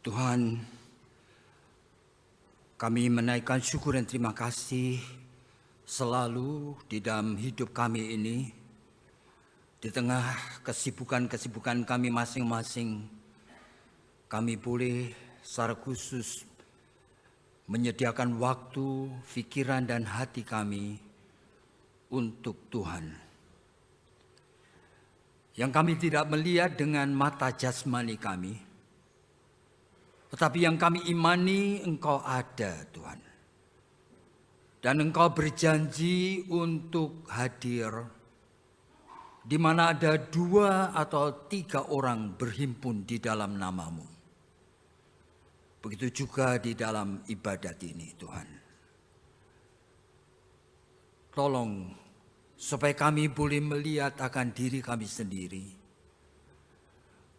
Tuhan, kami menaikkan syukur dan terima kasih selalu di dalam hidup kami ini. Di tengah kesibukan-kesibukan kami masing-masing, kami boleh secara khusus menyediakan waktu, pikiran dan hati kami untuk Tuhan. Yang kami tidak melihat dengan mata jasmani kami, tetapi yang kami imani Engkau ada, Tuhan. Dan Engkau berjanji untuk hadir di mana ada 2 atau 3 orang berhimpun di dalam nama-Mu. Begitu juga di dalam ibadat ini, Tuhan. Tolong supaya kami boleh melihat akan diri kami sendiri.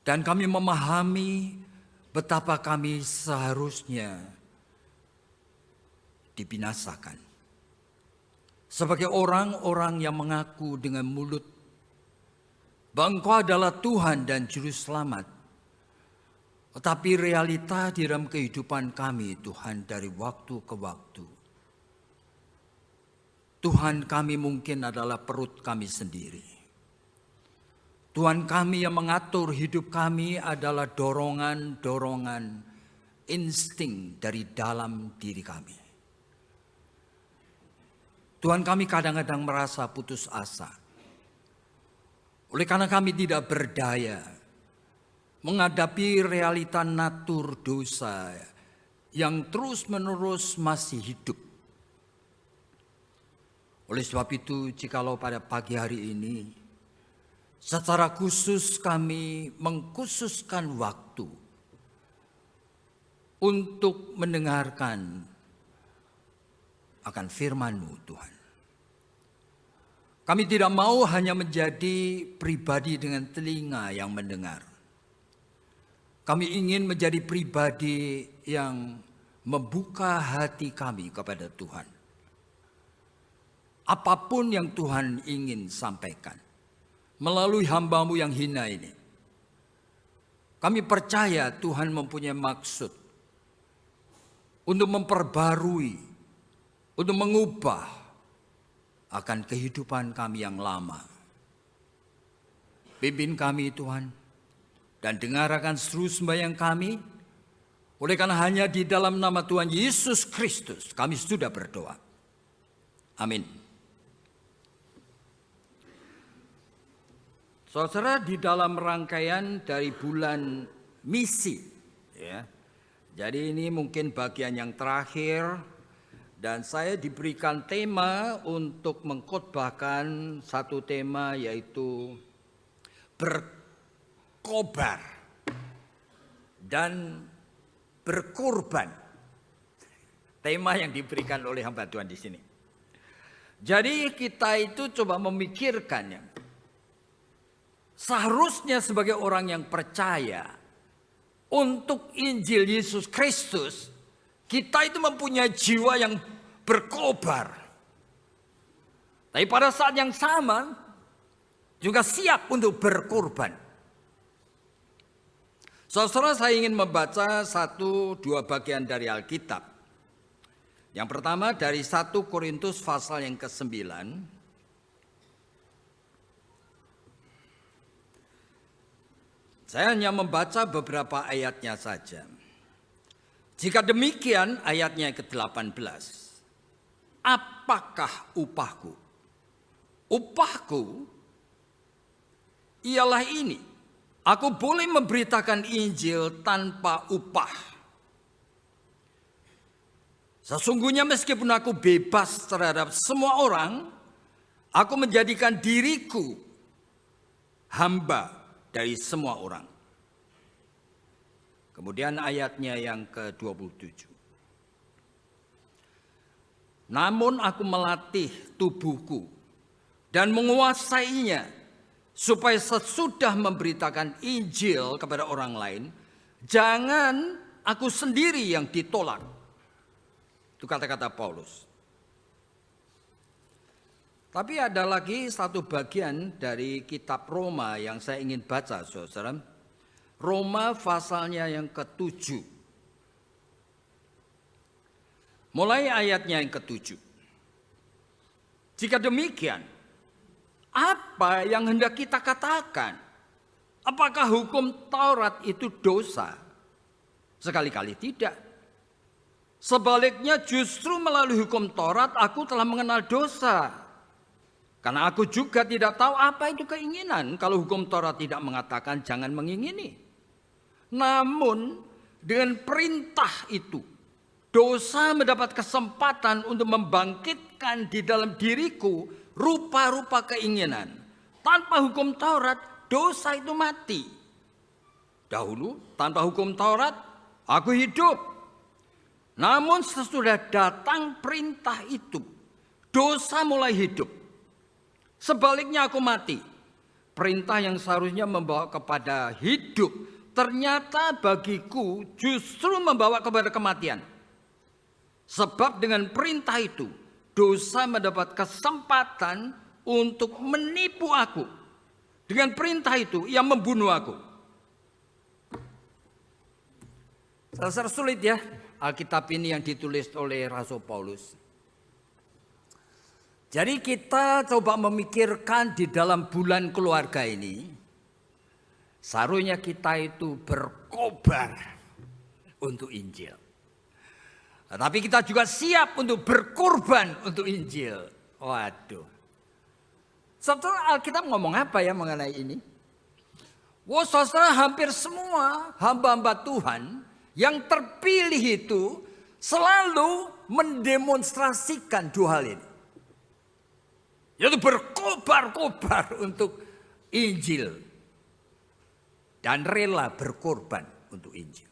Dan kami memahami betapa kami seharusnya dibinasakan. Sebagai orang-orang yang mengaku dengan mulut bahwa Engkau adalah Tuhan dan Juru Selamat. Tetapi realita di dalam kehidupan kami, Tuhan, dari waktu ke waktu. Tuhan, kami mungkin adalah perut kami sendiri. Tuhan, kami yang mengatur hidup kami adalah dorongan-dorongan insting dari dalam diri kami. Tuhan, kami kadang-kadang merasa putus asa. Oleh karena kami tidak berdaya menghadapi realita natur dosa yang terus-menerus masih hidup. Oleh sebab itu, jikalau pada pagi hari ini secara khusus kami mengkhususkan waktu untuk mendengarkan akan firman-Mu, Tuhan. Kami tidak mau hanya menjadi pribadi dengan telinga yang mendengar. Kami ingin menjadi pribadi yang membuka hati kami kepada Tuhan. Apapun yang Tuhan ingin sampaikan melalui hamba-Mu yang hina ini. Kami percaya Tuhan mempunyai maksud untuk memperbarui, untuk mengubah akan kehidupan kami yang lama. Pimpin kami Tuhan, dan dengarkan seluruh sembahyang kami. Oleh karena hanya di dalam nama Tuhan Yesus Kristus kami sudah berdoa. Amin. Saudara, di dalam rangkaian dari bulan misi, ya. Jadi ini mungkin bagian yang terakhir dan saya diberikan tema untuk mengkhotbahkan satu tema yaitu berkobar dan berkorban. Tema yang diberikan oleh hamba Tuhan di sini. Jadi kita itu coba memikirkannya. Seharusnya sebagai orang yang percaya untuk Injil Yesus Kristus, kita itu mempunyai jiwa yang berkobar. Tapi pada saat yang sama juga siap untuk berkorban. Saudara, saya ingin membaca 1-2 bagian dari Alkitab. Yang pertama dari 1 Korintus pasal yang ke-9. Saya hanya membaca beberapa ayatnya saja. Jika demikian, ayatnya ke-18. Apakah upahku? Upahku ialah ini. Aku boleh memberitakan Injil tanpa upah. Sesungguhnya meskipun aku bebas terhadap semua orang, aku menjadikan diriku hamba dari semua orang. Kemudian ayatnya yang ke-27. Namun aku melatih tubuhku dan menguasainya supaya sesudah memberitakan Injil kepada orang lain, jangan aku sendiri yang ditolak. Itu kata-kata Paulus. Tapi ada lagi satu bagian dari kitab Roma yang saya ingin baca, saudara. Roma pasalnya yang ke-7. Mulai ayatnya yang ke-7. Jika demikian, apa yang hendak kita katakan? Apakah hukum Taurat itu dosa? Sekali-kali tidak. Sebaliknya justru melalui hukum Taurat aku telah mengenal dosa. Karena aku juga tidak tahu apa itu keinginan kalau hukum Taurat tidak mengatakan jangan mengingini. Namun dengan perintah itu, dosa mendapat kesempatan untuk membangkitkan di dalam diriku rupa-rupa keinginan. Tanpa hukum Taurat, dosa itu mati. Dahulu tanpa hukum Taurat, aku hidup. Namun sesudah datang perintah itu, dosa mulai hidup. Sebaliknya aku mati. Perintah yang seharusnya membawa kepada hidup, ternyata bagiku justru membawa kepada kematian. Sebab dengan perintah itu, dosa mendapat kesempatan untuk menipu aku. Dengan perintah itu, ia membunuh aku. Sangat sulit ya, Alkitab ini yang ditulis oleh Rasul Paulus. Jadi kita coba memikirkan di dalam bulan keluarga ini, seharusnya kita itu berkobar untuk Injil. Tapi kita juga siap untuk berkorban untuk Injil. Waduh. Saudara, Alkitab ngomong apa ya mengenai ini? Wah, saudara, hampir semua hamba-hamba Tuhan yang terpilih itu selalu mendemonstrasikan dua hal ini. Yaitu berkobar-kobar untuk Injil. Dan rela berkorban untuk Injil.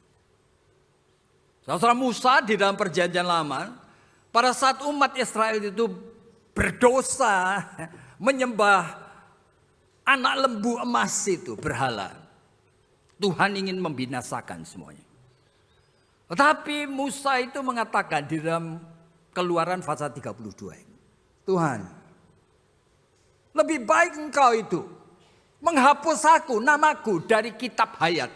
Saudara, Musa di dalam perjanjian lama, pada saat umat Israel itu berdosa, menyembah anak lembu emas itu berhala. Tuhan ingin membinasakan semuanya. Tetapi Musa itu mengatakan di dalam Keluaran pasal 32. Tuhan, lebih baik engkau itu menghapus aku, namaku dari kitab hayat.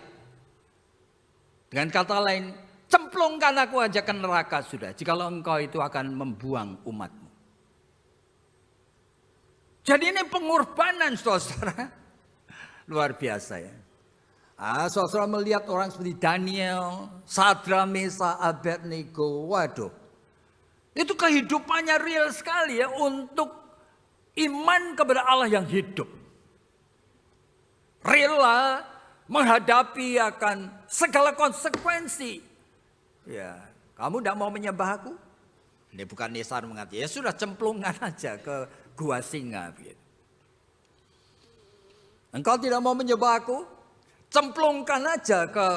Dengan kata lain, cemplungkan aku aja ke neraka sudah, jikalau engkau itu akan membuang umatmu. Jadi ini pengorbanan, saudara. Luar biasa ya. Saudara melihat orang seperti Daniel, Sadra, Mesa, Abednego. Waduh. Itu kehidupannya real sekali ya untuk iman kepada Allah yang hidup. Rela menghadapi akan segala konsekuensi. Ya, kamu tidak mau menyembah aku? Ini bukan Nisar mengatakan, ya sudah cemplungkan aja ke gua singa. Engkau tidak mau menyembah aku? Cemplungkan aja ke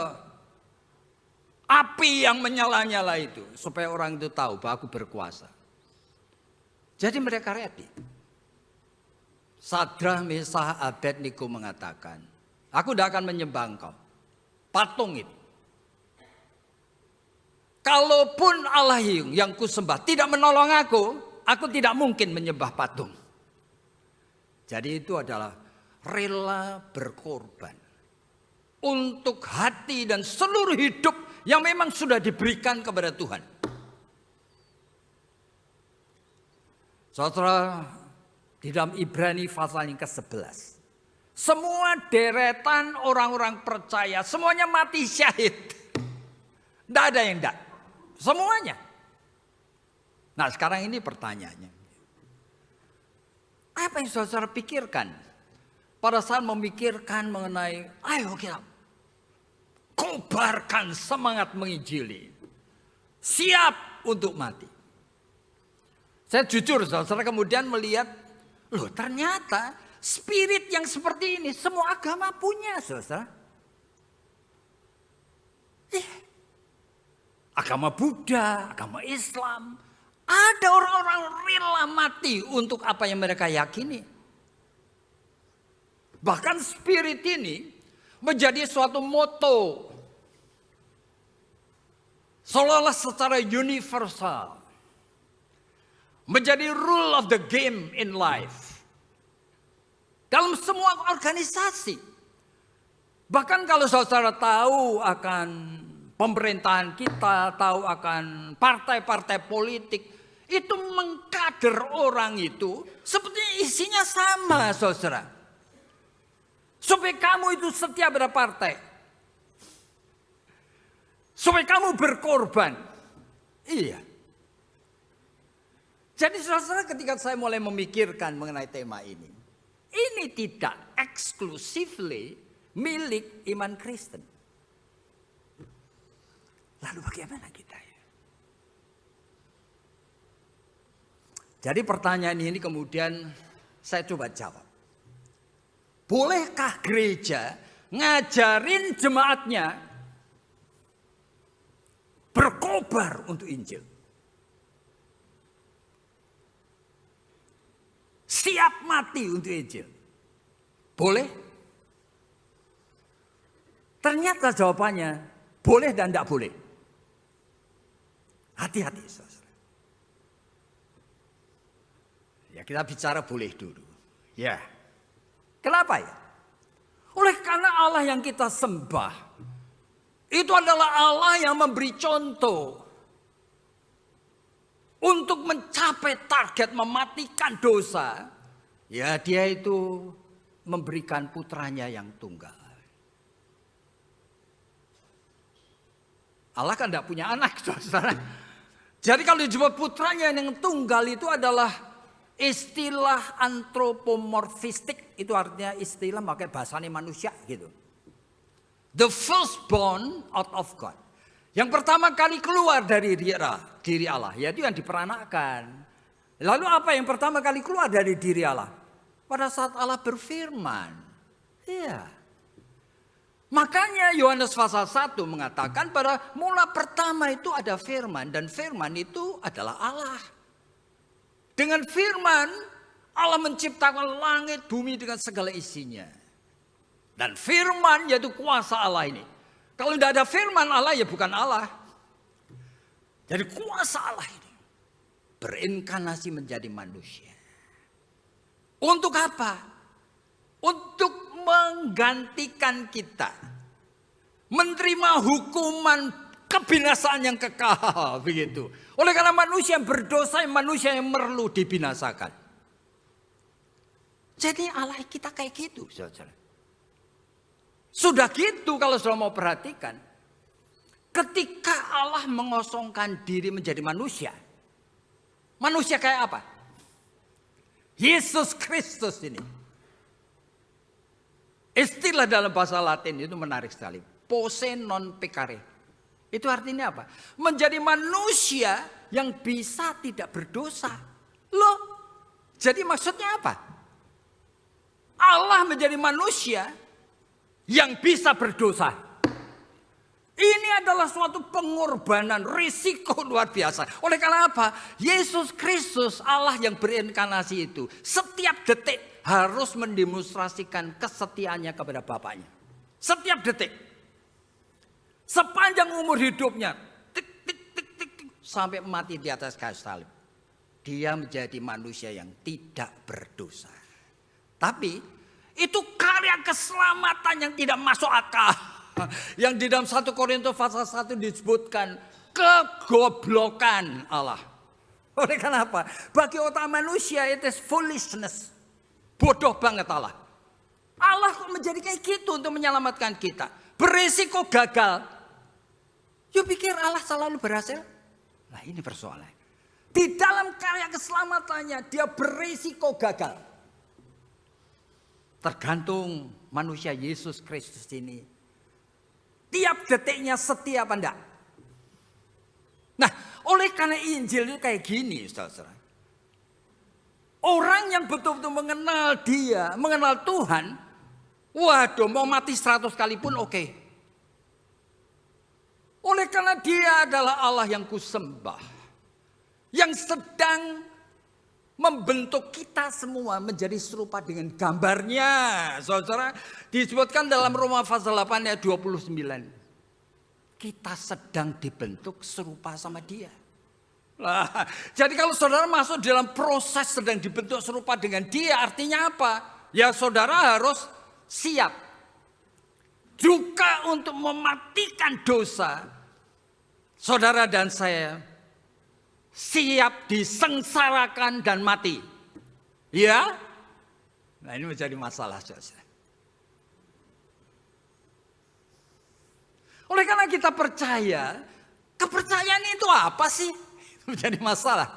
api yang menyala-nyala itu. Supaya orang itu tahu bahwa aku berkuasa. Jadi mereka ready. Sadra, Mesah, Abednego mengatakan, aku tidak akan menyembah engkau. Patung itu. Kalaupun Allah yang kusembah tidak menolong aku tidak mungkin menyembah patung. Jadi itu adalah rela berkorban untuk hati dan seluruh hidup yang memang sudah diberikan kepada Tuhan. Saudara, di dalam Ibrani pasal yang ke-11, semua deretan orang-orang percaya, semuanya mati syahid. Tidak ada yang tidak. Semuanya. Nah, sekarang ini pertanyaannya. Apa yang saudara pikirkan pada saat memikirkan mengenai, ayo kita kobarkan semangat menginjili. Siap untuk mati. Saya jujur, saudara kemudian melihat, loh ternyata spirit yang seperti ini semua agama punya, saudara. Agama Buddha, agama Islam, ada orang-orang rela mati untuk apa yang mereka yakini. Bahkan spirit ini menjadi suatu moto, seolah-olah secara universal, menjadi rule of the game in life. Dalam semua organisasi. Bahkan kalau saudara tahu akan pemerintahan kita, tahu akan partai-partai politik, itu mengkader orang itu sepertinya isinya sama, saudara. Supaya kamu itu setia pada partai. Supaya kamu berkorban. Iya. Jadi saudara, ketika saya mulai memikirkan mengenai tema ini tidak exclusively milik iman Kristen. Lalu bagaimana kita ya? Jadi pertanyaan ini kemudian saya coba jawab. Bolehkah gereja ngajarin jemaatnya berkobar untuk Injil? Siap mati untuk Injil. Boleh? Ternyata jawabannya boleh dan tidak boleh. Hati-hati, saudara. Ya, kita bicara boleh dulu. Ya. Kenapa ya? Oleh karena Allah yang kita sembah itu adalah Allah yang memberi contoh untuk mencapai target mematikan dosa. Ya, dia itu memberikan putranya yang tunggal. Allah kan tidak punya anak, saudara. Jadi kalau disebut putranya yang tunggal itu adalah istilah antropomorfistik. Itu artinya istilah pakai bahasanya manusia gitu. The firstborn out of God. Yang pertama kali keluar dari diri Allah, yaitu yang diperanakkan. Lalu apa yang pertama kali keluar dari diri Allah? Pada saat Allah berfirman. Iya. Makanya Yohanes pasal 1 mengatakan pada mula pertama itu ada firman. Dan firman itu adalah Allah. Dengan firman Allah menciptakan langit bumi dengan segala isinya. Dan firman yaitu kuasa Allah ini. Kalau tidak ada firman Allah ya bukan Allah. Jadi kuasa Allah ini berinkarnasi menjadi manusia. Untuk apa? Untuk menggantikan kita. Menerima hukuman kebinasaan yang kekal. Begitu. Oleh karena manusia yang berdosa, manusia yang perlu dibinasakan. Jadi Allah kita kayak gitu, saudara. Sudah gitu kalau sudah mau perhatikan. Ketika Allah mengosongkan diri menjadi manusia. Manusia kayak apa? Yesus Kristus ini. Istilah dalam bahasa Latin itu menarik sekali. Posse non peccare. Itu artinya apa? Menjadi manusia yang bisa tidak berdosa. Loh, jadi maksudnya apa? Allah menjadi manusia yang bisa berdosa. Ini adalah suatu pengorbanan, risiko luar biasa. Oleh karena apa? Yesus Kristus, Allah yang berinkarnasi itu, setiap detik harus mendemonstrasikan kesetiaannya kepada Bapaknya. Setiap detik. Sepanjang umur hidupnya, tik, tik, tik, tik, tik, sampai mati di atas kayu salib. Dia menjadi manusia yang tidak berdosa. Tapi itu karya keselamatan yang tidak masuk akal. Yang di dalam 1 Korintus pasal 1 disebutkan kegoblokan Allah. Oleh karena apa? Bagi otak manusia itu foolishness. Bodoh banget Allah. Allah menjadi kayak gitu untuk menyelamatkan kita. Berisiko gagal. You pikir Allah selalu berhasil? Nah ini persoalan. Di dalam karya keselamatannya dia berisiko gagal. Tergantung manusia Yesus Kristus ini. Tiap detiknya setia apa enggak? Nah, oleh karena Injil itu kayak gini, saudara. Orang yang betul-betul mengenal dia, mengenal Tuhan, waduh mau mati 100 kali pun oke. Oleh karena dia adalah Allah yang kusembah. Yang sedang membentuk kita semua menjadi serupa dengan gambarnya. Saudara, disebutkan dalam Roma pasal 8 ayat 29. Kita sedang dibentuk serupa sama dia. Nah, jadi kalau saudara masuk dalam proses sedang dibentuk serupa dengan dia, artinya apa? Ya saudara harus siap juga untuk mematikan dosa saudara dan saya siap disengsarakan dan mati. Ya? Nah, ini menjadi masalah, saudara. Oleh karena kita percaya, kepercayaan itu apa sih? Itu menjadi masalah.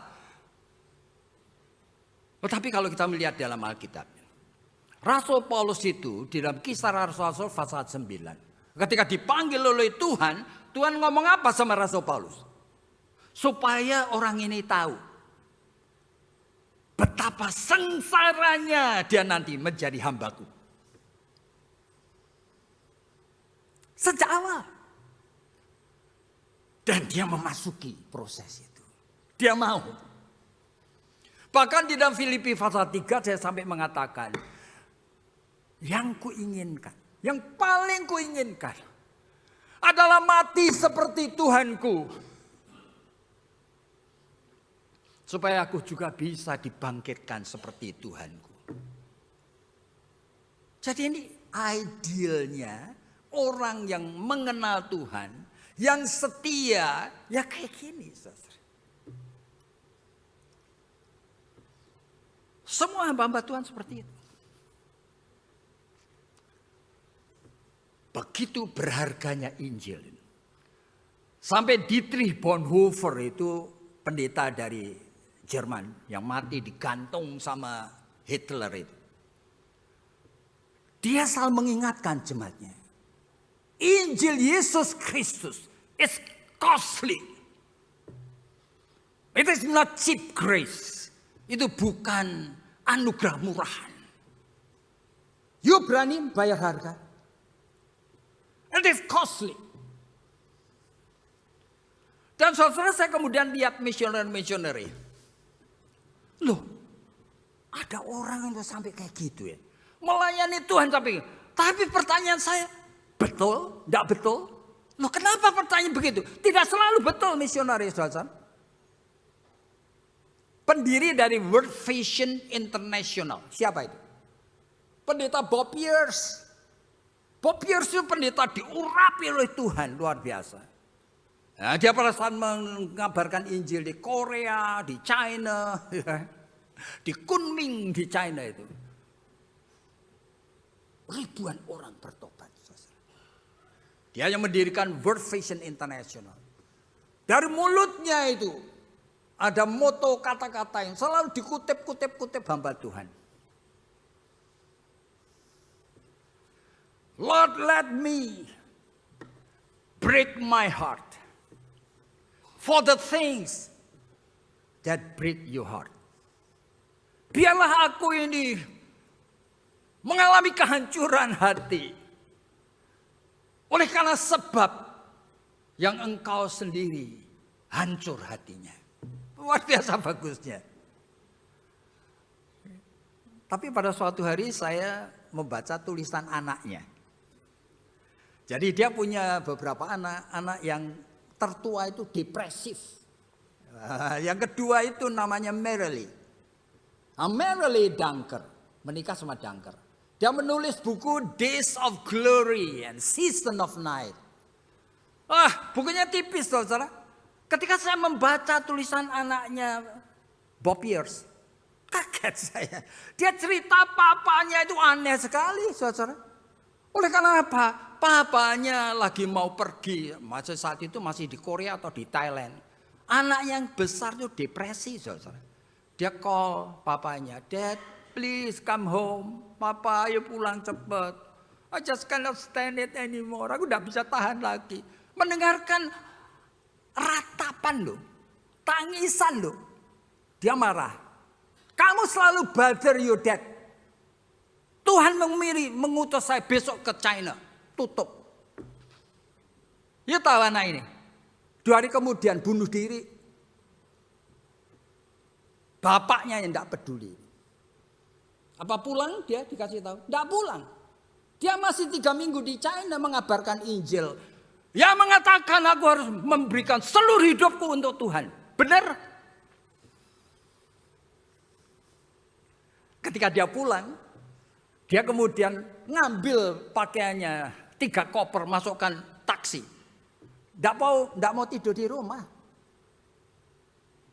Tetapi kalau kita melihat dalam Alkitab, Rasul Paulus itu di dalam Kisah Rasul-Rasul pasal 9. Ketika dipanggil oleh Tuhan, Tuhan ngomong apa sama Rasul Paulus? Supaya orang ini tahu betapa sengsaranya dia nanti menjadi hambaku. Sejak awal. Dan dia memasuki proses itu. Dia mau. Bahkan di dalam Filipi pasal 3 saya sampai mengatakan, yang kuinginkan, yang paling kuinginkan adalah mati seperti Tuhanku. Supaya aku juga bisa dibangkitkan seperti Tuhanku. Jadi ini idealnya orang yang mengenal Tuhan, yang setia, ya kayak gini. Semua hamba-hamba Tuhan seperti itu. Begitu berharganya Injil. Sampai Dietrich Bonhoeffer itu pendeta dari Jerman yang mati digantung sama Hitler itu. Dia selalu mengingatkan jemaatnya. Injil Yesus Kristus is costly. It is not cheap grace. Itu bukan anugerah murahan. You berani bayar harga? It is costly. Dan saudara saya kemudian lihat missionary. Loh, ada orang yang sampai kayak gitu ya. Melayani Tuhan sampai. Tapi pertanyaan saya, betul? Tidak betul? Loh, kenapa pertanyaan begitu? Tidak selalu betul misionari, saudara. Pendiri dari World Vision International. Siapa itu? Pendeta Bob Pierce. Bob Pierce itu pendeta diurapi oleh Tuhan, luar biasa. Nah, dia pada saat mengabarkan Injil di Korea, di China, di Kunming di China itu. Ribuan orang bertobat. Dia yang mendirikan World Vision International. Dari mulutnya itu ada moto kata-kata yang selalu dikutip hamba Tuhan. Lord, let me break my heart for the things that break your heart. Biarlah aku ini mengalami kehancuran hati. Oleh karena sebab yang engkau sendiri hancur hatinya. Luar biasa bagusnya. Tapi pada suatu hari saya membaca tulisan anaknya. Jadi dia punya beberapa anak yang tertua itu depresif. Yang kedua itu namanya Merrily. Merrily Dunker, menikah sama Dunker. Dia menulis buku Days of Glory and Season of Night. Bukunya tipis saudara. Ketika saya membaca tulisan anaknya Bob Pierce, kaget saya. Dia cerita papanya itu aneh sekali saudara. Oleh karena apa? Papanya lagi mau pergi, masa saat itu masih di Korea atau di Thailand. Anak yang besar itu depresi, saudara. Dia call papanya, Dad, please come home. Papa, ayo pulang cepat. I just cannot stand it anymore. Aku tidak bisa tahan lagi. Mendengarkan ratapan loh, tangisan loh. Dia marah. Kamu selalu bother your dad. Tuhan mengutus saya besok ke China. Tutup. Ya tahu anak ini. 2 hari kemudian bunuh diri. Bapaknya yang tidak peduli. Apa pulang? Dia dikasih tahu. Tidak pulang. Dia masih 3 minggu di China mengabarkan Injil. Yang mengatakan aku harus memberikan seluruh hidupku untuk Tuhan. Benar? Ketika dia pulang, dia kemudian ngambil pakaiannya, 3 koper, masukkan taksi. Tidak mau tidur di rumah.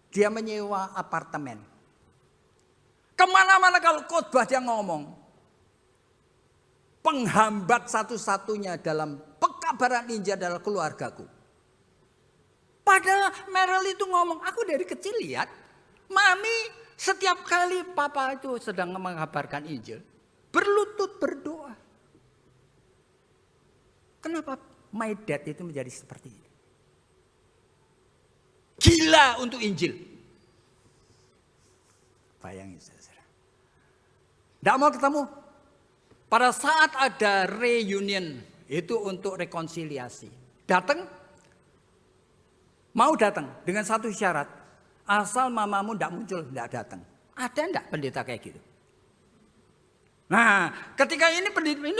Dia menyewa apartemen. Kemana-mana kalau khotbah dia ngomong. Penghambat satu-satunya dalam pekabaran Injil adalah keluargaku. Padahal Meryl itu ngomong, aku dari kecil lihat, Mami setiap kali papa itu sedang mengabarkan Injil, berlutut berdoa. Kenapa my dad itu menjadi seperti ini? Gila untuk Injil. Bayangin saudara. Tidak mau ketemu. Pada saat ada reunion itu untuk rekonsiliasi. Mau datang dengan satu syarat. Asal mamamu tidak muncul, tidak datang. Ada enggak pendeta kayak gitu? Nah, ketika ini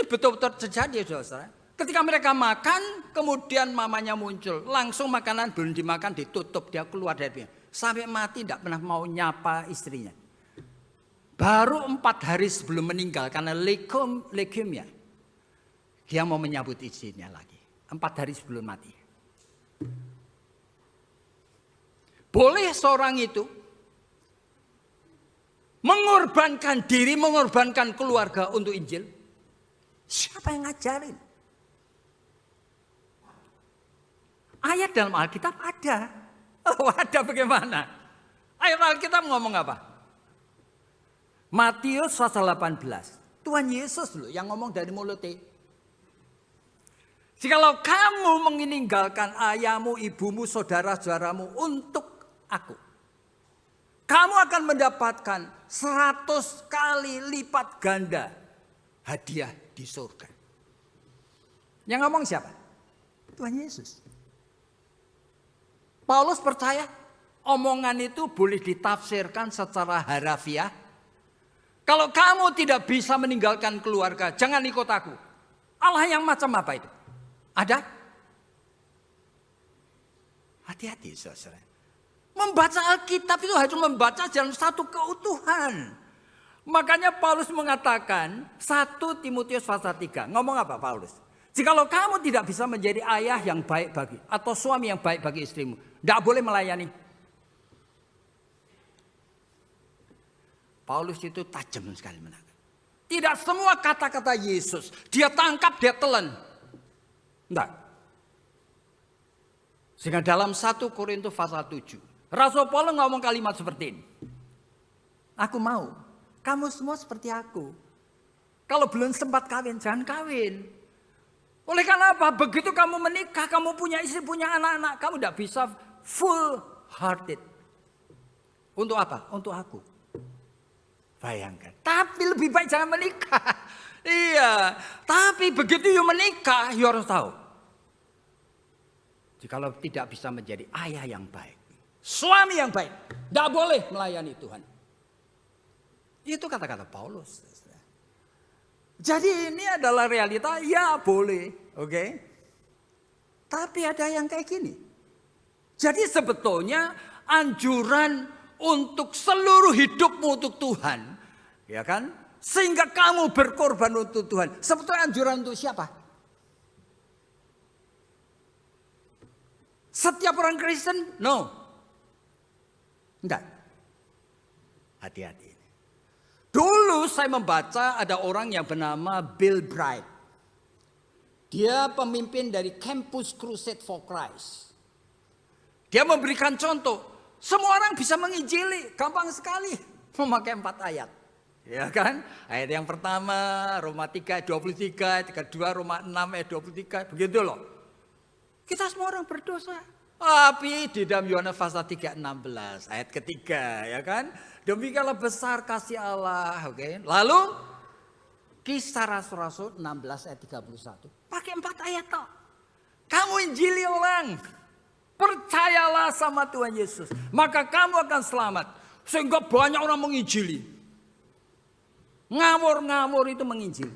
betul-betul terjadi saudara. Ketika mereka makan, kemudian mamanya muncul. Langsung makanan belum dimakan, ditutup, dia keluar dari dia. Sampai mati tidak pernah mau nyapa istrinya. Baru 4 hari sebelum meninggal karena leukemia. Dia mau menyambut istrinya lagi. 4 hari sebelum mati. Boleh seorang itu mengorbankan diri, mengorbankan keluarga untuk Injil? Siapa yang ngajarin? Ayat dalam Alkitab ada. Oh, ada bagaimana? Ayat Alkitab ngomong apa? Matius pasal 18. Tuhan Yesus loh yang ngomong dari mulutnya. Jikalau kamu meninggalkan ayahmu, ibumu, saudara-saudaramu untuk aku, kamu akan mendapatkan 100 kali lipat ganda hadiah di surga. Yang ngomong siapa? Tuhan Yesus. Paulus percaya omongan itu boleh ditafsirkan secara harafiah. Kalau kamu tidak bisa meninggalkan keluarga, jangan ikut aku. Allah yang macam apa itu? Ada? Hati-hati saudara. Membaca Alkitab itu harus membaca dalam satu keutuhan. Makanya Paulus mengatakan 1 Timotius pasal 3. Ngomong apa Paulus? Jikalau kamu tidak bisa menjadi ayah yang baik bagi atau suami yang baik bagi istrimu, tidak boleh melayani. Paulus itu tajam sekali menangkap. Tidak semua kata-kata Yesus dia tangkap, dia telan. Tidak. Sehingga dalam 1 Korintus pasal 7, Rasul Paulus ngomong kalimat seperti ini. Aku mau kamu semua seperti aku. Kalau belum sempat kawin, jangan kawin. Oleh karena apa? Begitu kamu menikah, kamu punya istri, punya anak-anak, kamu tidak bisa full hearted. Untuk apa? Untuk aku. Bayangkan. Tapi lebih baik jangan menikah. Iya. Tapi begitu you menikah, you harus tahu. Jikalau tidak bisa menjadi ayah yang baik, suami yang baik, tidak boleh melayani Tuhan. Itu kata-kata Paulus. Jadi ini adalah realita, ya boleh. Oke. Tapi ada yang kayak gini. Jadi sebetulnya anjuran untuk seluruh hidupmu untuk Tuhan, ya kan? Sehingga kamu berkorban untuk Tuhan. Sebetulnya anjuran untuk siapa? Setiap orang Kristen? No. Enggak. Hati-hati. Dulu saya membaca ada orang yang bernama Bill Bright. Dia pemimpin dari Campus Crusade for Christ. Dia memberikan contoh. Semua orang bisa menginjili, gampang sekali, memakai 4 ayat. Ya kan? Ayat yang pertama Roma 3 ayat 23, ayat kedua Roma 6 ayat 23, begitu loh. Kita semua orang berdosa. Tapi di dalam Yohanes pasal 3 16 ayat ketiga, ya kan? Demikianlah besar kasih Allah, oke. Lalu Kisah Rasul-Rasul 16 ayat 31. Pakai 4 ayat toh. Kamu injili orang. Percayalah sama Tuhan Yesus, maka kamu akan selamat. Sehingga banyak orang menginjili. Ngawur-ngawur itu menginjili.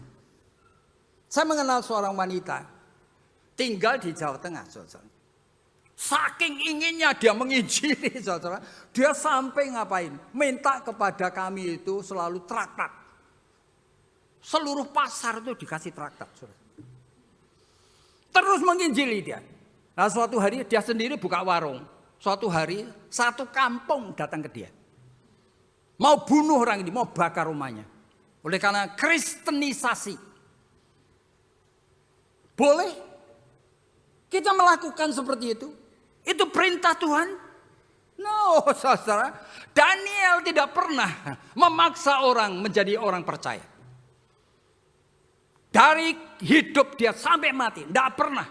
Saya mengenal seorang wanita tinggal di Jawa Tengah, saudara. Saking inginnya dia menginjili, saudara. Dia sampai ngapain? Minta kepada kami itu selalu traktat. Seluruh pasar itu dikasih traktat, saudara. Terus menginjili dia. Nah suatu hari dia sendiri buka warung. Suatu hari satu kampung datang ke dia. Mau bunuh orang ini, mau bakar rumahnya. Oleh karena kristenisasi. Boleh kita melakukan seperti itu? Itu perintah Tuhan? No, saudara. Daniel tidak pernah memaksa orang menjadi orang percaya. Dari hidup dia sampai mati, tidak pernah.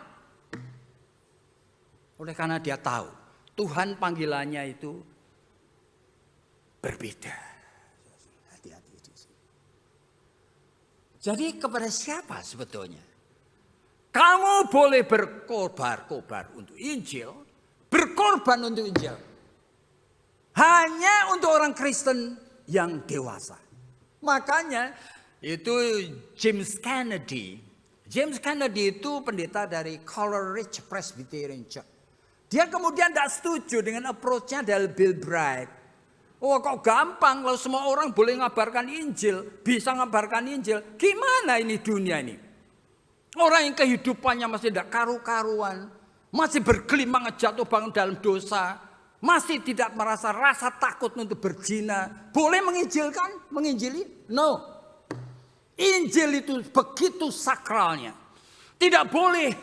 Oleh karena dia tahu Tuhan panggilannya itu berbeda. Hati-hati di sini. Jadi kepada siapa sebetulnya? Kamu boleh berkorban untuk Injil, berkorban untuk Injil. Hanya untuk orang Kristen yang dewasa. Makanya itu James Kennedy. James Kennedy itu pendeta dari Coleridge Presbyterian Church. Dia kemudian tidak setuju dengan approach-nya dari Bill Bright. Oh kok gampang kalau semua orang boleh ngabarkan Injil, bisa ngabarkan Injil. Gimana ini dunia ini? Orang yang kehidupannya masih tidak karu-karuan, masih bergelimang jatuh bangun dalam dosa, masih tidak merasa rasa takut untuk berzina, boleh menginjili? No. Injil itu begitu sakralnya. Tidak boleh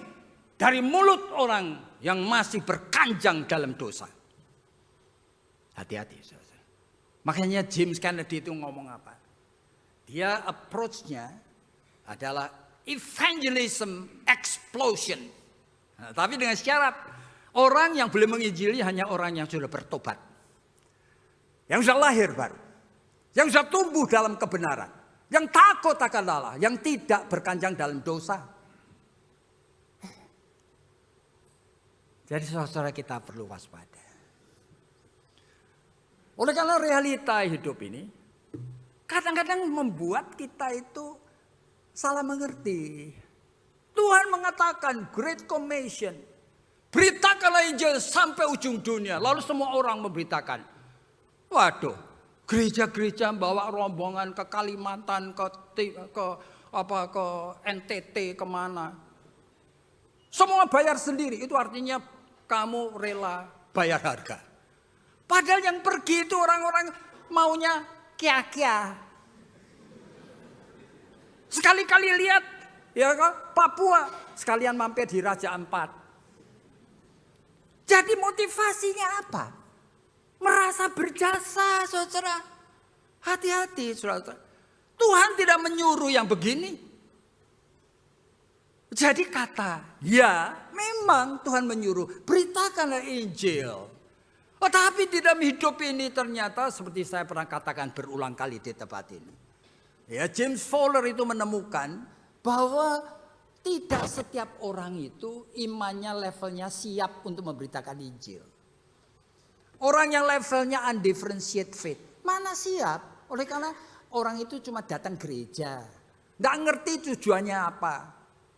dari mulut orang yang masih berkanjang dalam dosa. Hati-hati. Makanya James Kennedy itu ngomong apa? Dia approach-nya adalah evangelism explosion. Nah, tapi dengan syarat orang yang boleh menginjili hanya orang yang sudah bertobat. Yang sudah lahir baru. Yang sudah tumbuh dalam kebenaran. Yang takut akan Allah. Yang tidak berkanjang dalam dosa. Jadi saudara kita perlu waspada. Oleh karena realita hidup ini kadang-kadang membuat kita itu salah mengerti. Tuhan mengatakan Great Commission. Beritakanlah Injil sampai ujung dunia. Lalu semua orang memberitakan. Waduh, gereja-gereja bawa rombongan ke Kalimantan, ke NTT, kemana. Semua bayar sendiri. Itu artinya kamu rela bayar harga. Padahal yang pergi itu orang-orang maunya kia-kia. Sekali-kali lihat ya Papua, sekalian mampir di Raja Ampat. Jadi motivasinya apa? Merasa berjasa, saudara. Hati-hati, saudara. Tuhan tidak menyuruh yang begini. Jadi kata, ya memang Tuhan menyuruh, beritakanlah Injil. Oh, tapi di dalam hidup ini ternyata seperti saya pernah katakan berulang kali di tempat ini. Ya, James Fowler itu menemukan bahwa tidak setiap orang itu imannya levelnya siap untuk memberitakan Injil. Orang yang levelnya undifferentiated faith, mana siap? Oleh karena orang itu cuma datang gereja, nggak ngerti tujuannya apa,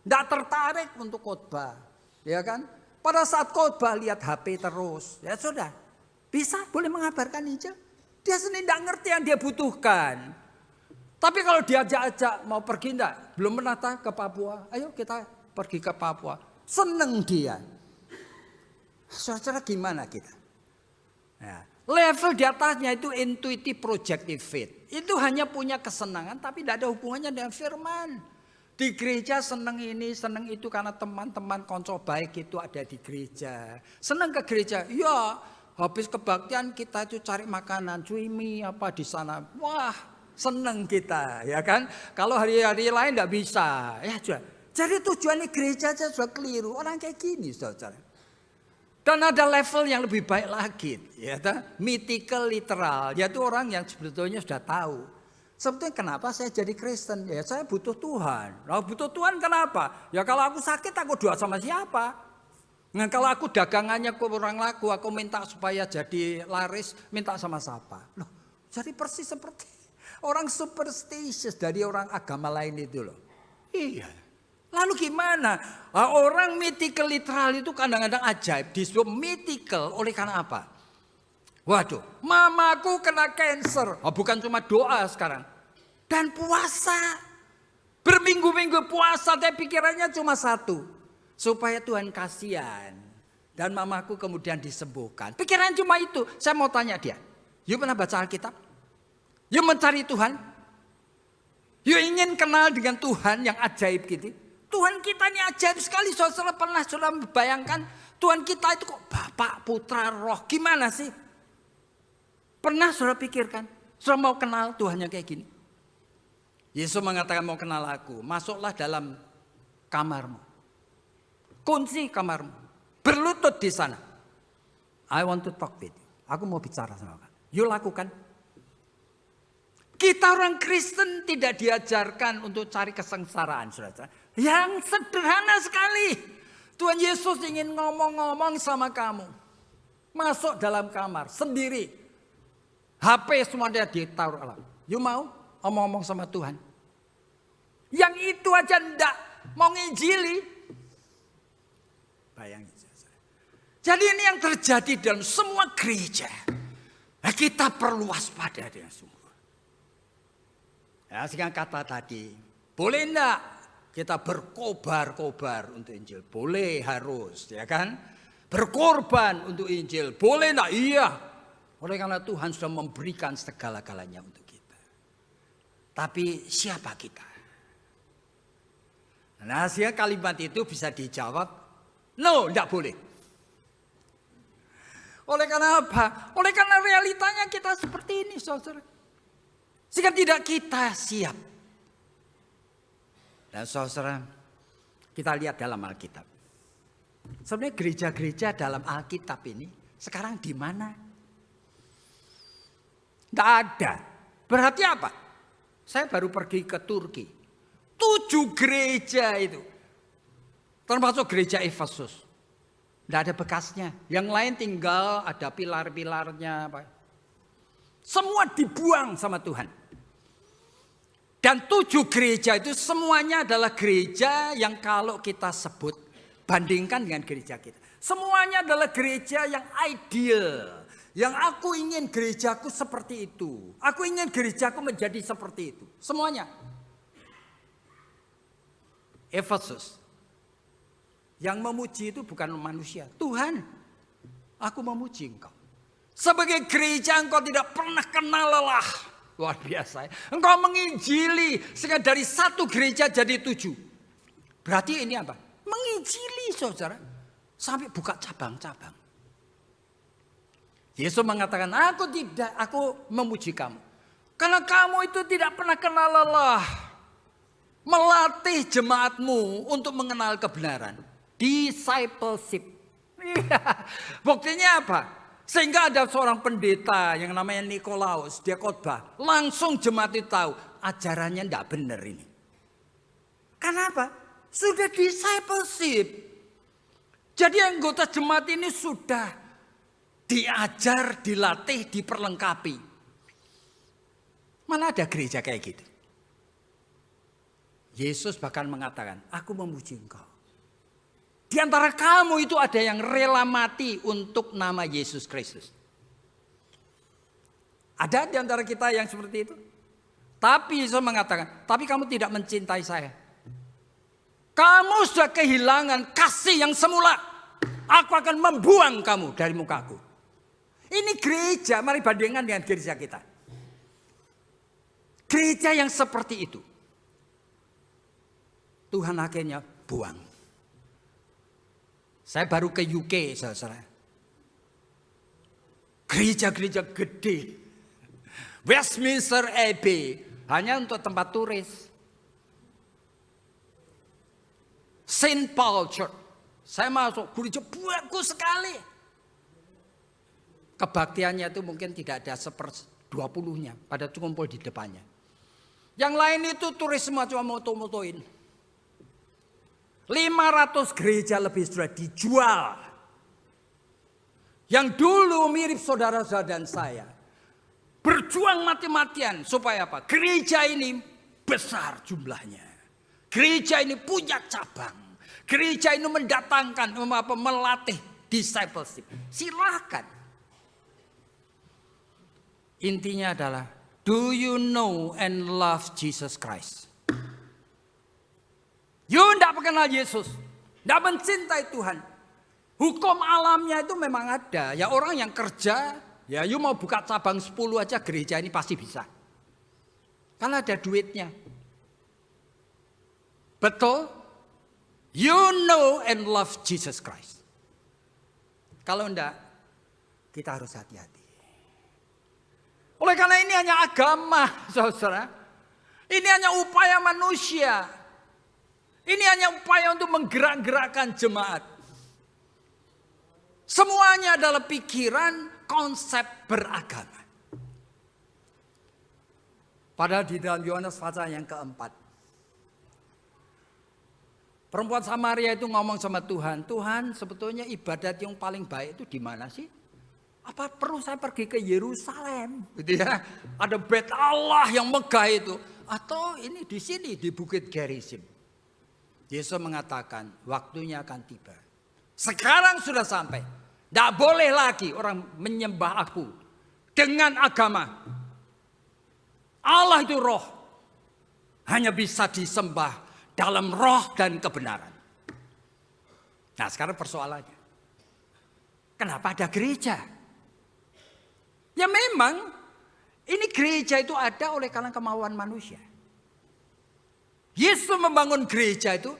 nggak tertarik untuk khotbah, ya kan? Pada saat khotbah lihat HP terus, ya sudah, bisa boleh mengabarkan Injil. Dia sendiri nggak ngerti yang dia butuhkan. Tapi kalau diajak-ajak mau pergi enggak, belum pernah ke Papua, ayo kita pergi ke Papua, seneng dia. Saudara gimana kita? Ya, level di atasnya itu intuitive projective faith. Itu hanya punya kesenangan tapi tidak ada hubungannya dengan firman. Di gereja seneng ini, seneng itu karena teman-teman konco baik itu ada di gereja. Seneng ke gereja, ya habis kebaktian kita itu cari makanan, cuimi apa di sana. Wah, seneng kita, ya kan? Kalau hari-hari lain tidak bisa, ya sudah. Jadi tujuannya gereja saja sudah keliru. Orang kayak gini, saudara. Dan ada level yang lebih baik lagi, ya, mythical literal, yaitu orang yang sebetulnya sudah tahu. Sebetulnya kenapa saya jadi Kristen? Ya saya butuh Tuhan. Nah, butuh Tuhan kenapa? Ya kalau aku sakit aku doa sama siapa? Nah, kalau aku dagangannya kurang laku, aku minta supaya jadi laris, minta sama siapa? Loh, jadi persis seperti orang superstitious dari orang agama lain itu loh. Iya. Lalu gimana? Nah, orang mythical literal itu kadang-kadang ajaib. Disebut mythical oleh karena apa? Waduh, mamaku kena cancer. Oh, bukan cuma doa sekarang. Dan puasa. Berminggu-minggu puasa, tapi pikirannya cuma satu. Supaya Tuhan kasihan. Dan mamaku kemudian disembuhkan. Pikiran cuma itu. Saya mau tanya dia. You pernah baca Alkitab? You mencari Tuhan? You ingin kenal dengan Tuhan yang ajaib gitu? Tuhan kita ini ajaib sekali. Saudara pernah membayangkan Tuhan kita itu kok Bapa, Putra, Roh. Gimana sih? Pernah saudara pikirkan? Saudara mau kenal Tuhan yang kayak gini? Yesus mengatakan mau kenal aku. Masuklah dalam kamarmu. Kunci kamarmu. Berlutut di sana. I want to talk with you. Aku mau bicara sama kamu. You lakukan. Kita orang Kristen tidak diajarkan untuk cari kesengsaraan, saudara. Yang sederhana sekali. Tuhan Yesus ingin ngomong-ngomong sama kamu. Masuk dalam kamar sendiri. HP semuanya ditaruh alam. You mau ngomong-ngomong sama Tuhan? Yang itu aja ndak mau nginjili. Bayangin. Jadi ini yang terjadi dalam semua gereja. Nah, kita perlu waspada dengan sungguh. Ya, sekarang kata tadi, boleh enggak kita berkobar-kobar untuk Injil? Boleh, harus, ya kan? Berkorban untuk Injil, boleh enggak? Iya. Oleh karena Tuhan sudah memberikan segala-galanya untuk kita. Tapi siapa kita? Nah, sehingga kalimat itu bisa dijawab, no, enggak boleh. Oleh karena apa? Oleh karena realitanya kita seperti ini, saudara. Jika tidak kita siap. Dan saudara, kita lihat dalam Alkitab. Sebenarnya gereja-gereja dalam Alkitab ini sekarang di mana? Tidak ada. Berarti apa? Saya baru pergi ke Turki. 7 gereja itu. Termasuk gereja Efesus. Tidak ada bekasnya. Yang lain tinggal ada pilar-pilarnya. Semua dibuang sama Tuhan. Dan 7 gereja itu semuanya adalah gereja yang kalau kita sebut. Bandingkan dengan gereja kita. Semuanya adalah gereja yang ideal. Yang aku ingin gerejaku seperti itu. Aku ingin gerejaku menjadi seperti itu. Semuanya. Efesus. Yang memuji itu bukan manusia. Tuhan, aku memuji engkau. Sebagai gereja engkau tidak pernah kenal lelah. Luar biasa. Engkau menginjili. Sehingga dari 1 gereja jadi 7. Berarti ini apa? Menginjili, saudara. Sampai buka cabang-cabang. Yesus mengatakan, aku memuji kamu. Karena kamu itu tidak pernah kenal lelah. Melatih jemaatmu untuk mengenal kebenaran. Discipleship. Buktinya apa? Sehingga ada seorang pendeta yang namanya Nikolaus, dia khotbah. Langsung jemaat itu tahu ajarannya tidak benar ini. Kenapa? Sudah discipleship. Jadi anggota jemaat ini sudah diajar, dilatih, diperlengkapi. Mana ada gereja kayak gitu? Yesus bahkan mengatakan, aku memuji engkau. Di antara kamu itu ada yang rela mati untuk nama Yesus Kristus. Ada di antara kita yang seperti itu. Tapi Yesus mengatakan, tapi kamu tidak mencintai saya. Kamu sudah kehilangan kasih yang semula. Aku akan membuang kamu dari mukaku. Ini gereja, mari bandingkan dengan gereja kita. Gereja yang seperti itu. Tuhan akhirnya buang. Saya baru ke UK, saudara. Gereja-gereja gede. Westminster Abbey. Hanya untuk tempat turis. St. Paul Church. Saya masuk, gereja bagus sekali. Kebaktiannya itu mungkin tidak ada 1/20-nya. Pada kumpul di depannya. Yang lain itu turis semua cuma moto-motoin. 500 gereja lebih sudah dijual. Yang dulu mirip saudara-saudara dan saya. Berjuang mati-matian supaya apa? Gereja ini besar jumlahnya. Gereja ini punya cabang. Gereja ini mendatangkan, melatih discipleship. Silakan. Intinya adalah, do you know and love Jesus Christ? You tidak mengenal Yesus. Tidak mencintai Tuhan. Hukum alamnya itu memang ada. Ya orang yang kerja, ya you mau buka cabang 10 aja gereja ini pasti bisa. Karena ada duitnya. Betul? You know and love Jesus Christ. Kalau enggak, kita harus hati-hati. Oleh karena ini hanya agama, saudara. Ini hanya upaya manusia. Ini hanya upaya untuk menggerak-gerakkan jemaat. Semuanya adalah pikiran konsep beragama. Padahal di dalam Yohanes pasal yang keempat, perempuan Samaria itu ngomong sama Tuhan, Tuhan sebetulnya ibadat yang paling baik itu di mana sih? Apa perlu saya pergi ke Yerusalem? Gitu ya. Ada bait Allah yang megah itu. Atau ini di sini di Bukit Gerizim. Yesus mengatakan waktunya akan tiba. Sekarang sudah sampai. Tidak boleh lagi orang menyembah aku dengan agama. Allah itu roh. Hanya bisa disembah dalam roh dan kebenaran. Nah sekarang persoalannya. Kenapa ada gereja? Ya memang ini gereja itu ada oleh karena kemauan manusia. Yesus membangun gereja itu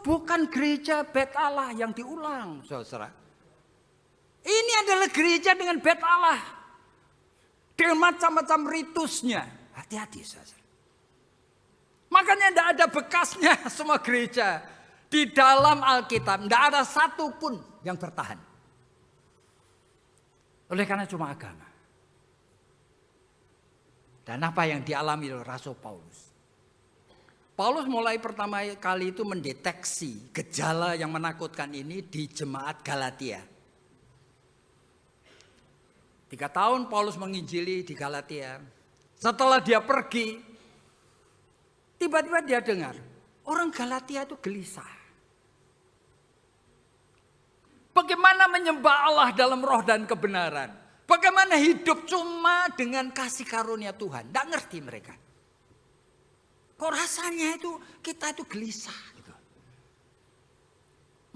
bukan gereja bait Allah yang diulang, saudara. Ini adalah gereja dengan bait Allah. Dengan macam-macam ritusnya. Hati-hati saudara. Makanya tidak ada bekasnya semua gereja. Di dalam Alkitab tidak ada satupun yang bertahan. Oleh karena cuma agama. Dan apa yang dialami oleh Rasul Paulus. Paulus mulai pertama kali itu mendeteksi gejala yang menakutkan ini di jemaat Galatia. 3 tahun Paulus menginjili di Galatia. Setelah dia pergi, tiba-tiba dia dengar, orang Galatia itu gelisah. Bagaimana menyembah Allah dalam roh dan kebenaran. Bagaimana hidup cuma dengan kasih karunia Tuhan. Tidak ngerti mereka. Kok rasanya itu kita itu gelisah. Gitu.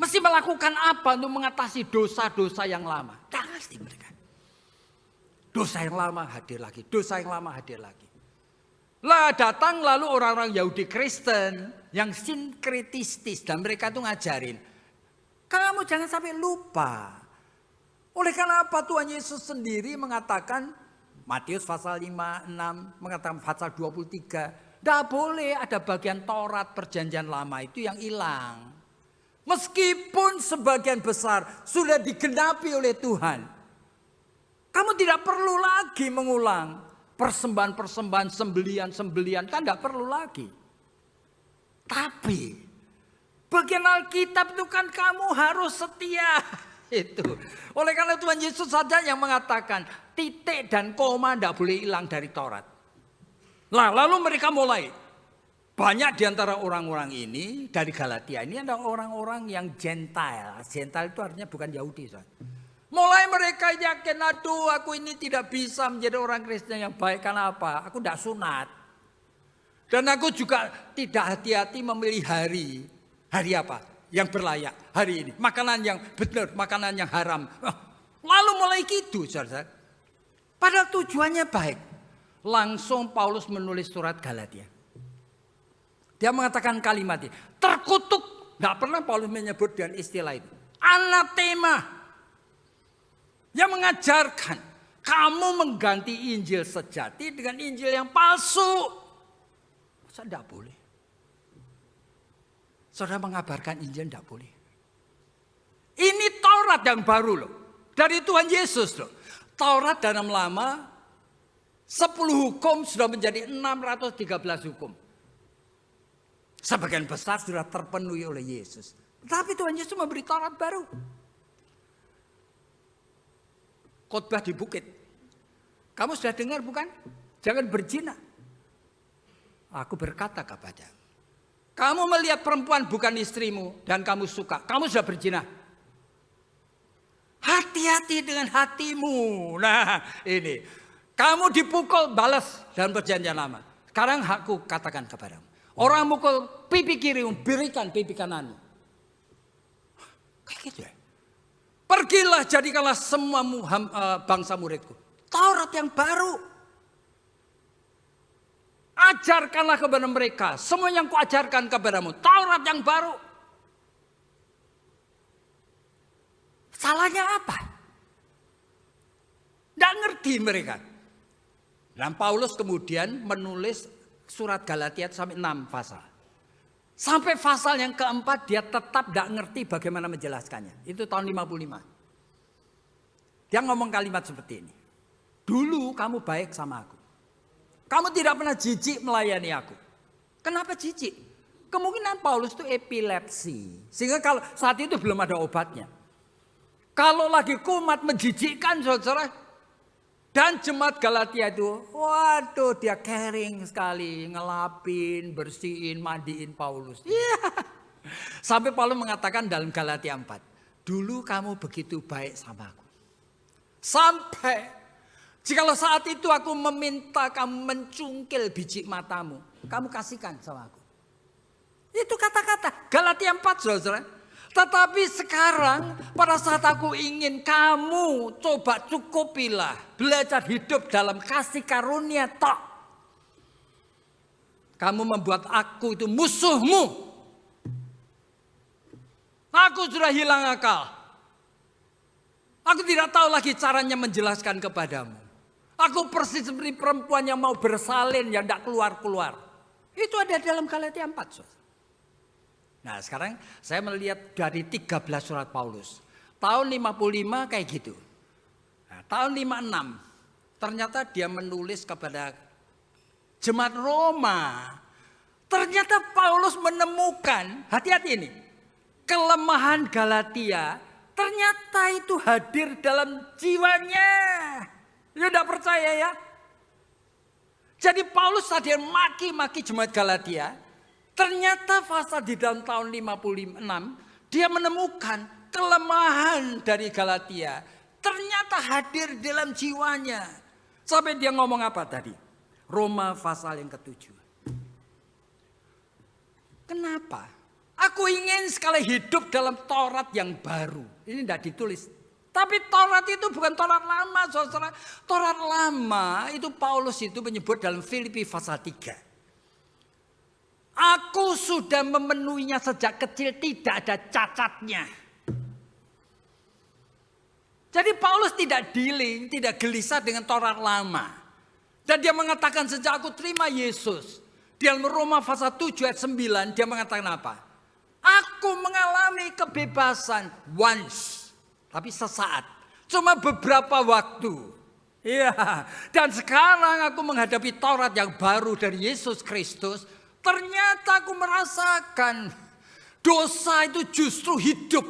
Mesti melakukan apa untuk mengatasi dosa-dosa yang lama. Tidak ngerti mereka. Dosa yang lama hadir lagi. Dosa yang lama hadir lagi. Lah datang lalu orang-orang Yahudi Kristen yang sinkretistis dan mereka tuh ngajarin, kamu jangan sampai lupa. Oleh karena apa Tuhan Yesus sendiri mengatakan, Matius pasal 5, 6, mengatakan pasal 23, tidak boleh ada bagian Taurat perjanjian lama itu yang hilang. Meskipun sebagian besar sudah digenapi oleh Tuhan. Kamu tidak perlu lagi mengulang. Persembahan-persembahan, sembelian-sembelian kan tidak perlu lagi. Tapi bagian Alkitab itu kan kamu harus setia. Itu. Oleh karena Tuhan Yesus saja yang mengatakan titik dan koma tidak boleh hilang dari Taurat. Nah, lalu mereka mulai. Banyak di antara orang-orang ini dari Galatia ini ada orang-orang yang Gentile. Gentile itu artinya bukan Yahudi. Mulai mereka yakin, aduh aku ini tidak bisa menjadi orang Kristen yang baik. Karena apa? Aku tidak sunat. Dan aku juga tidak hati-hati memilih hari. Hari apa? Yang berlayak. Hari ini. Makanan yang benar, makanan yang haram. Lalu mulai gitu. Saudara. Padahal tujuannya baik. Langsung Paulus menulis surat Galatia. Dia mengatakan kalimat ini. Terkutuk. Tidak pernah Paulus menyebut dengan istilah itu. Anatema. Yang mengajarkan kamu mengganti Injil sejati dengan Injil yang palsu. Masa tidak boleh? Saudara mengabarkan Injil tidak boleh. Ini Taurat yang baru loh. Dari Tuhan Yesus loh. Taurat dalam lama 10 hukum sudah menjadi 613 hukum. Sebagian besar sudah terpenuhi oleh Yesus. Tapi Tuhan Yesus memberi Taurat baru. Khotbah di bukit. Kamu sudah dengar bukan? Jangan berzina. Aku berkata kepadamu. Kamu melihat perempuan bukan istrimu dan kamu suka. Kamu sudah berzina. Hati-hati dengan hatimu. Nah ini. Kamu dipukul balas dalam perjanjian lama. Sekarang aku katakan kepadamu. Orang mukul pipi kirimu, berikan pipi kananmu. Kayak gitu ya. Pergilah jadikanlah semua bangsa muridku. Taurat yang baru. Ajarkanlah kepada mereka semua yang kuajarkan kepadamu. Taurat yang baru. Salahnya apa? Tidak ngerti mereka. Dan Paulus kemudian menulis surat Galatia sampai 6 pasal. Sampai pasal yang keempat dia tetap tidak ngerti bagaimana menjelaskannya. Itu tahun 55. Dia ngomong kalimat seperti ini. Dulu kamu baik sama aku. Kamu tidak pernah jijik melayani aku. Kenapa jijik? Kemungkinan Paulus itu epilepsi. Sehingga kalau saat itu belum ada obatnya. Kalau lagi kumat menjijikkan saudara. Dan jemaat Galatia itu, waduh dia caring sekali. Ngelapin, bersihin, mandiin Paulus. Yeah. Sampai Paulus mengatakan dalam Galatia 4. Dulu kamu begitu baik sama aku. Sampai, jikalau saat itu aku meminta kamu mencungkil biji matamu. Kamu kasihkan sama aku. Itu kata-kata Galatia 4 saudara. Tetapi sekarang pada saat aku ingin kamu coba cukupilah. Belajar hidup dalam kasih karunia tok. Kamu membuat aku itu musuhmu. Aku sudah hilang akal. Aku tidak tahu lagi caranya menjelaskan kepadamu. Aku persis seperti perempuan yang mau bersalin yang tidak keluar-keluar. Itu ada dalam Galatia 4 saudara. Nah sekarang saya melihat dari 13 surat Paulus. Tahun 55 kayak gitu. Nah, tahun 56 ternyata dia menulis kepada jemaat Roma. Ternyata Paulus menemukan, hati-hati ini. Kelemahan Galatia ternyata itu hadir dalam jiwanya. Ya udah percaya ya. Jadi Paulus tadi maki-maki jemaat Galatia. Ternyata pasal di dalam tahun 56 dia menemukan kelemahan dari Galatia. Ternyata hadir dalam jiwanya. Sampai dia ngomong apa tadi? Roma pasal yang ke-7. Kenapa? Aku ingin sekali hidup dalam Taurat yang baru. Ini tidak ditulis. Tapi Taurat itu bukan Taurat lama, saudara. Taurat lama itu Paulus itu menyebut dalam Filipi pasal 3. Aku sudah memenuhinya sejak kecil, tidak ada cacatnya. Jadi Paulus tidak dealing, tidak gelisah dengan Taurat lama. Dan dia mengatakan sejak aku terima Yesus. Di dalam Roma pasal 7 ayat 9 dia mengatakan apa? Aku mengalami kebebasan once. Tapi sesaat. Cuma beberapa waktu. Iya. Dan sekarang aku menghadapi Taurat yang baru dari Yesus Kristus. Ternyata aku merasakan dosa itu justru hidup.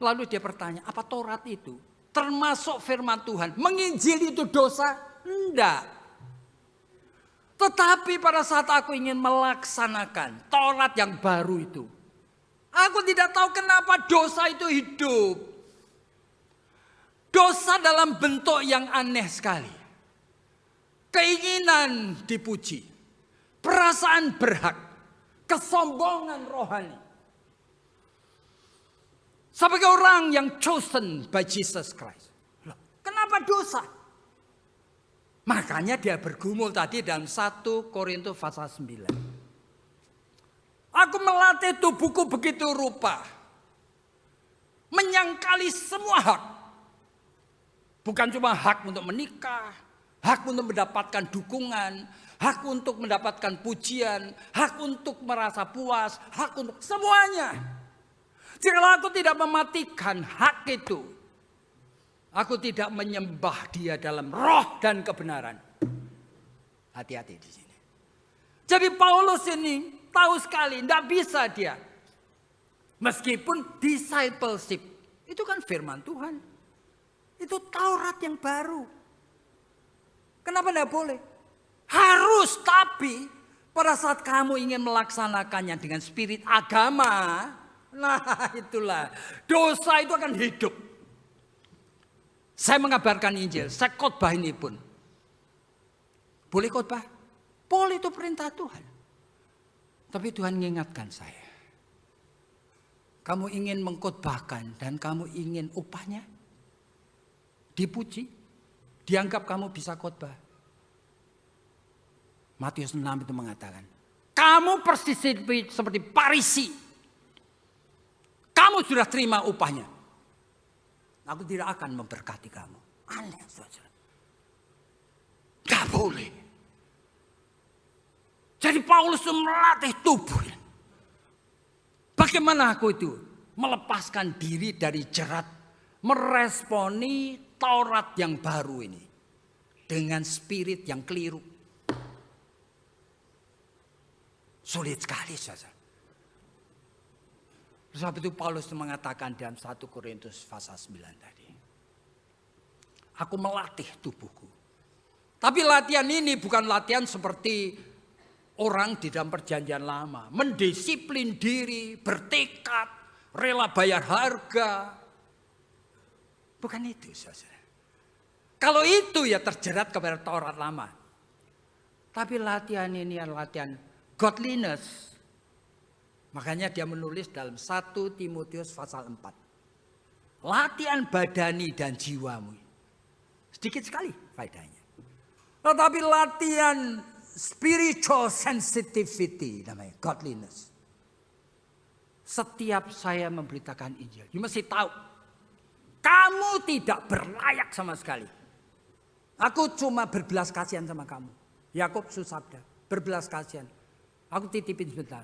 Lalu dia bertanya, apa Taurat itu termasuk firman Tuhan? Menginjil itu dosa? Enggak. Tetapi pada saat aku ingin melaksanakan Taurat yang baru itu, aku tidak tahu kenapa dosa itu hidup. Dosa dalam bentuk yang aneh sekali. Keinginan dipuji, perasaan berhak, kesombongan rohani. Sebagai orang yang chosen by Jesus Christ. Loh, kenapa dosa? Makanya dia bergumul tadi dalam 1 Korintus pasal 9. Aku melatih tubuhku begitu rupa. Menyangkali semua hak. Bukan cuma hak untuk menikah. Hak untuk mendapatkan dukungan, hak untuk mendapatkan pujian, hak untuk merasa puas, hak untuk semuanya. Jika aku tidak mematikan hak itu, aku tidak menyembah dia dalam roh dan kebenaran. Hati-hati di sini. Jadi Paulus ini tahu sekali, tidak bisa dia. Meskipun discipleship, itu kan firman Tuhan. Itu Taurat yang baru. Kenapa tidak boleh? Harus, tapi pada saat kamu ingin melaksanakannya dengan spirit agama, nah itulah dosa itu akan hidup. Saya mengabarkan Injil, saya khotbah ini pun. Boleh khotbah? Boleh, itu perintah Tuhan. Tapi Tuhan mengingatkan saya. Kamu ingin mengkhotbahkan dan kamu ingin upahnya dipuji, dianggap kamu bisa khotbah. Matius 6 itu mengatakan, kamu persis seperti Farisi. Kamu sudah terima upahnya. Aku tidak akan memberkati kamu. Aneh, saudara. Gak boleh. Jadi Paulus melatih tubuhnya. Bagaimana aku itu melepaskan diri dari jerat, meresponi Taurat yang baru ini dengan spirit yang keliru. Sulit sekali, saudara. Sebab itu Paulus mengatakan dalam 1 Korintus pasal 9 tadi. Aku melatih tubuhku. Tapi latihan ini bukan latihan seperti orang di dalam perjanjian lama. Mendisiplin diri, bertekad, rela bayar harga. Bukan itu, saudara. Kalau itu ya terjerat kepada Taurat lama. Tapi latihan ini adalah latihan godliness. Makanya dia menulis dalam 1 Timotius pasal 4. Latihan badani dan jiwamu. Sedikit sekali faedahnya. Tetapi latihan spiritual sensitivity namanya, godliness. Setiap saya memberitakan Injil, you mesti tahu. Kamu tidak berlayak sama sekali. Aku cuma berbelas kasihan sama kamu. Yakub susabda, berbelas kasihan. Aku titipin sebentar.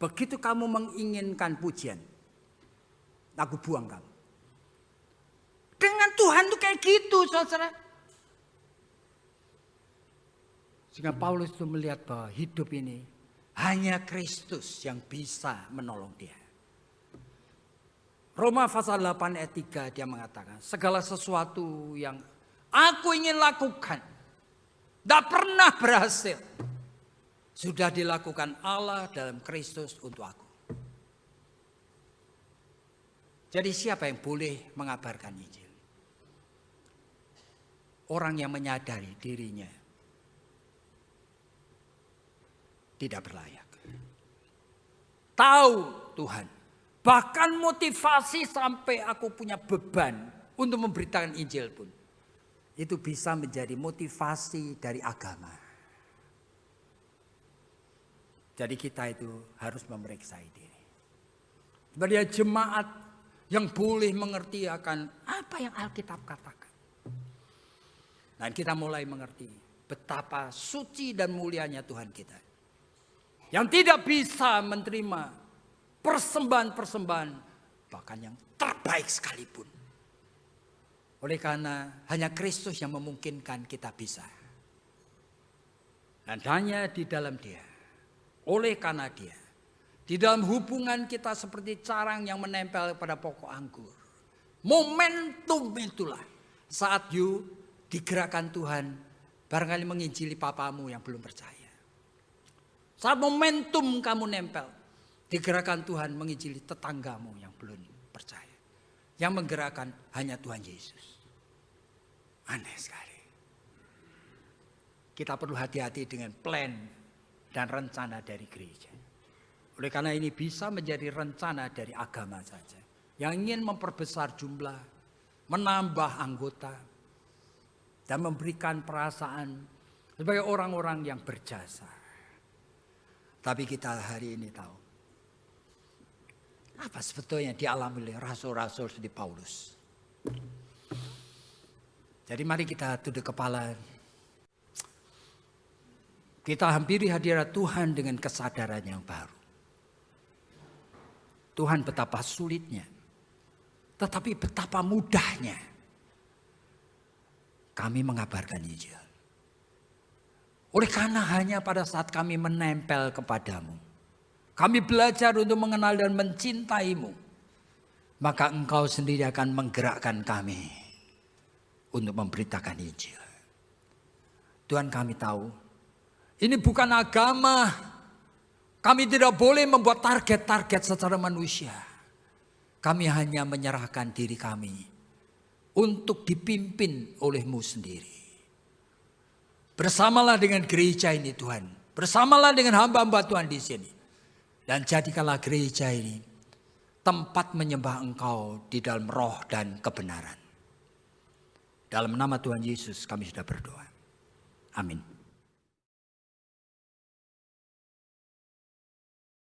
Begitu kamu menginginkan pujian, aku buang kamu. Dengan Tuhan tuh kayak gitu, saudara. Sehingga Paulus itu melihat bahwa hidup ini hanya Kristus yang bisa menolong dia. Roma pasal 8 ayat 3 dia mengatakan, segala sesuatu yang aku ingin lakukan, tidak pernah berhasil. Sudah dilakukan Allah dalam Kristus untuk aku. Jadi siapa yang boleh mengabarkan Injil? Orang yang menyadari dirinya tidak berlayak. Tahu Tuhan. Bahkan motivasi sampai aku punya beban untuk memberitakan Injil pun. Itu bisa menjadi motivasi dari agama. Jadi kita itu harus memeriksa diri. Sebagai jemaat yang boleh mengerti akan apa yang Alkitab katakan. Dan kita mulai mengerti betapa suci dan mulianya Tuhan kita. Yang tidak bisa menerima persembahan-persembahan bahkan yang terbaik sekalipun. Oleh karena hanya Kristus yang memungkinkan kita bisa. Dan hanya di dalam Dia. Oleh karena Dia. Di dalam hubungan kita seperti carang yang menempel pada pokok anggur. Momentum itulah saat you digerakkan Tuhan barangkali menginjili papamu yang belum percaya. Saat momentum kamu nempel digerakkan Tuhan menginjili tetanggamu yang belum percaya. Yang menggerakkan hanya Tuhan Yesus. Aneh sekali. Kita perlu hati-hati dengan plan dan rencana dari gereja. Oleh karena ini bisa menjadi rencana dari agama saja. Yang ingin memperbesar jumlah, menambah anggota, dan memberikan perasaan sebagai orang-orang yang berjasa. Tapi kita hari ini tahu. Apa sebetulnya dialami oleh rasul-rasul seperti Paulus. Jadi mari kita tunduk kepala. Kita hampiri hadirat Tuhan dengan kesadaran yang baru. Tuhan betapa sulitnya. Tetapi betapa mudahnya. Kami mengabarkan Injil. Oleh karena hanya pada saat kami menempel kepadamu. Kami belajar untuk mengenal dan mencintaimu. Maka engkau sendiri akan menggerakkan kami. Untuk memberitakan Injil. Tuhan kami tahu. Ini bukan agama. Kami tidak boleh membuat target-target secara manusia. Kami hanya menyerahkan diri kami untuk dipimpin oleh-Mu sendiri. Bersamalah dengan gereja ini Tuhan. Bersamalah dengan hamba-hamba Tuhan di sini. Dan jadikanlah gereja ini tempat menyembah Engkau di dalam roh dan kebenaran. Dalam nama Tuhan Yesus kami sudah berdoa. Amin.